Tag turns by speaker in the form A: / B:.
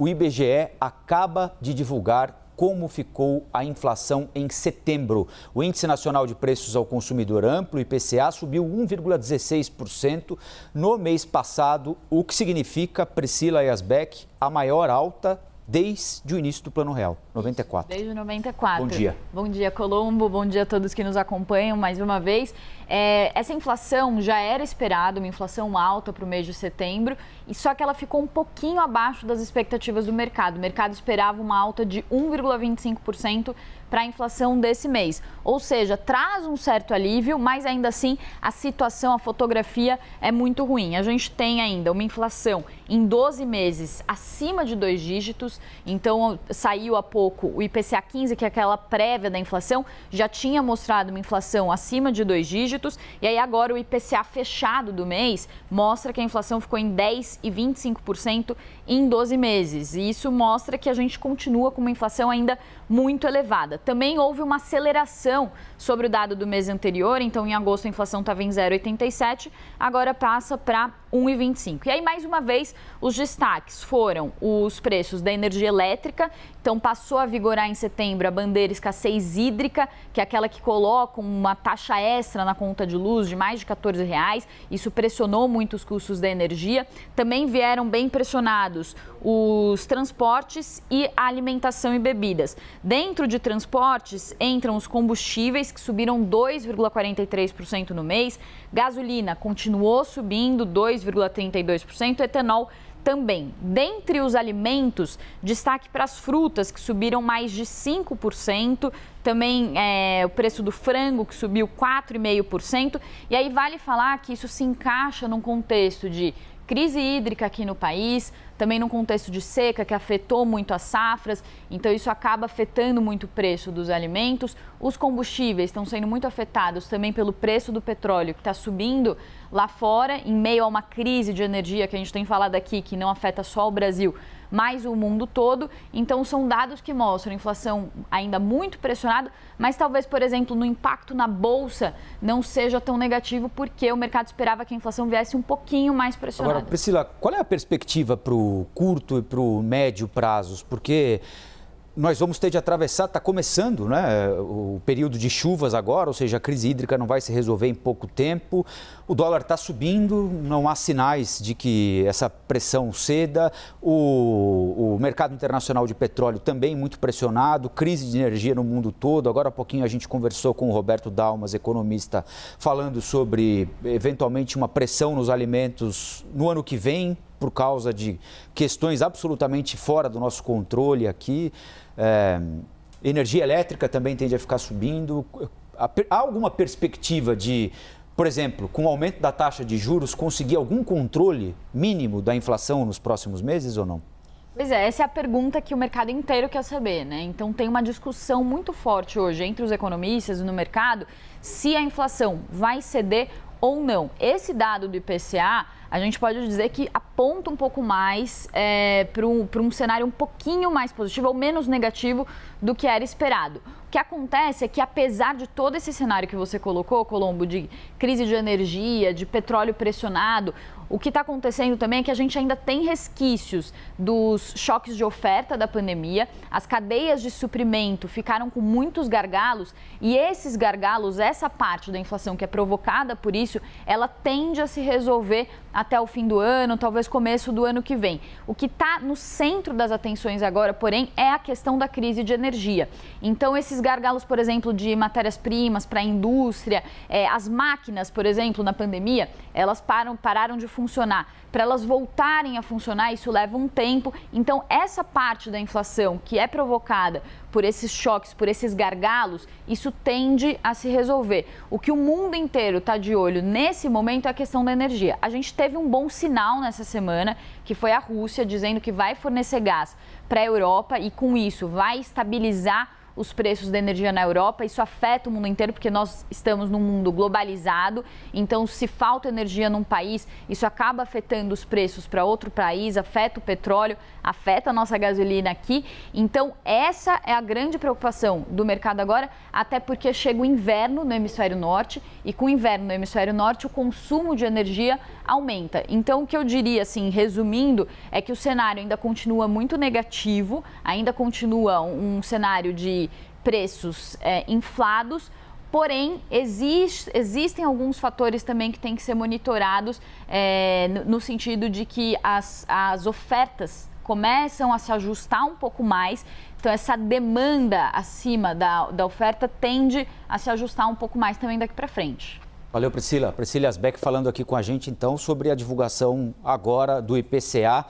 A: O IBGE acaba de divulgar como ficou a inflação em setembro. O Índice Nacional de Preços ao Consumidor Amplo, IPCA, subiu 1,16% no mês passado, o que significa, Priscila Yasbeck, a maior alta desde o início do Plano Real, 94.
B: Desde 94.
A: Bom dia.
B: Bom dia, Colombo. Bom dia a todos que nos acompanham mais uma vez. Essa inflação já era esperada, uma inflação alta para o mês de setembro, e só que ela ficou um pouquinho abaixo das expectativas do mercado. O mercado esperava uma alta de 1,25% para a inflação desse mês. Ou seja, traz um certo alívio, mas ainda assim a situação, a fotografia é muito ruim. A gente tem ainda uma inflação em 12 meses acima de 2 dígitos, então saiu há pouco o IPCA 15, que é aquela prévia da inflação, já tinha mostrado uma inflação acima de 2 dígitos, e aí agora o IPCA fechado do mês mostra que a inflação ficou em 10,25% em 12 meses, e isso mostra que a gente continua com uma inflação ainda muito elevada. Também houve uma aceleração sobre o dado do mês anterior, então em agosto a inflação estava em 0,87, agora passa para 1,25. E aí, mais uma vez, os destaques foram os preços da energia elétrica, então passou a vigorar em setembro a bandeira escassez hídrica, que é aquela que coloca uma taxa extra na conta de luz de mais de R$14, isso pressionou muito os custos da energia. Também vieram bem pressionados os transportes e a alimentação e bebidas. Dentro de transportes entram os combustíveis, que subiram 2,43% no mês, gasolina continuou subindo 2,32%, etanol também. Dentre os alimentos, destaque para as frutas, que subiram mais de 5%, também o preço do frango, que subiu 4,5%, e aí vale falar que isso se encaixa num contexto de crise hídrica aqui no país, também num contexto de seca que afetou muito as safras, então isso acaba afetando muito o preço dos alimentos. Os combustíveis estão sendo muito afetados também pelo preço do petróleo, que está subindo lá fora, em meio a uma crise de energia que a gente tem falado aqui, que não afeta só o Brasil, mas o mundo todo. Então são dados que mostram a inflação ainda muito pressionada, mas talvez, por exemplo, no impacto na Bolsa não seja tão negativo, porque o mercado esperava que a inflação viesse um pouquinho mais pressionada.
A: Agora, Priscila, qual é a perspectiva para o curto e para o médio prazos? Porque nós vamos ter de atravessar, está começando, né, o período de chuvas agora, ou seja, a crise hídrica não vai se resolver em pouco tempo, o dólar está subindo, não há sinais de que essa pressão ceda, o mercado internacional de petróleo também muito pressionado, crise de energia no mundo todo. Agora há pouquinho a gente conversou com o Roberto Dalmas, economista, falando sobre eventualmente uma pressão nos alimentos no ano que vem, por causa de questões absolutamente fora do nosso controle aqui. Energia elétrica também tende a ficar subindo. Há alguma perspectiva de, por exemplo, com o aumento da taxa de juros, conseguir algum controle mínimo da inflação nos próximos meses ou não?
B: Pois é, essa é a pergunta que o mercado inteiro quer saber, né? Então tem uma discussão muito forte hoje entre os economistas e no mercado se a inflação vai ceder ou não. Esse dado do IPCA, a gente pode dizer que aponta um pouco mais para um cenário um pouquinho mais positivo ou menos negativo do que era esperado. O que acontece é que, apesar de todo esse cenário que você colocou, Colombo, de crise de energia, de petróleo pressionado, o que está acontecendo também é que a gente ainda tem resquícios dos choques de oferta da pandemia, as cadeias de suprimento ficaram com muitos gargalos, e esses gargalos, essa parte da inflação que é provocada por isso, ela tende a se resolver até o fim do ano, talvez começo do ano que vem. O que está no centro das atenções agora, porém, é a questão da crise de energia. Então, esses gargalos, por exemplo, de matérias-primas para a indústria, as máquinas, por exemplo, na pandemia, elas pararam de funcionar. Para elas voltarem a funcionar, isso leva um tempo. Então, essa parte da inflação que é provocada por esses choques, por esses gargalos, isso tende a se resolver. O que o mundo inteiro está de olho nesse momento é a questão da energia. A gente teve um bom sinal nessa semana, que foi a Rússia dizendo que vai fornecer gás para a Europa e, com isso, vai estabilizar os preços da energia na Europa. Isso afeta o mundo inteiro, porque nós estamos num mundo globalizado, então se falta energia num país, isso acaba afetando os preços para outro país, afeta o petróleo, afeta a nossa gasolina aqui. Então essa é a grande preocupação do mercado agora, até porque chega o inverno no hemisfério norte, e com o inverno no hemisfério norte o consumo de energia aumenta. Então, o que eu diria, assim, resumindo, é que o cenário ainda continua muito negativo, ainda continua um cenário de preços inflados. Porém, existem alguns fatores também que têm que ser monitorados no sentido de que as ofertas começam a se ajustar um pouco mais. Então, essa demanda acima da oferta tende a se ajustar um pouco mais também daqui para frente.
A: Valeu, Priscila. Priscila Asbeck falando aqui com a gente, então, sobre a divulgação agora do IPCA.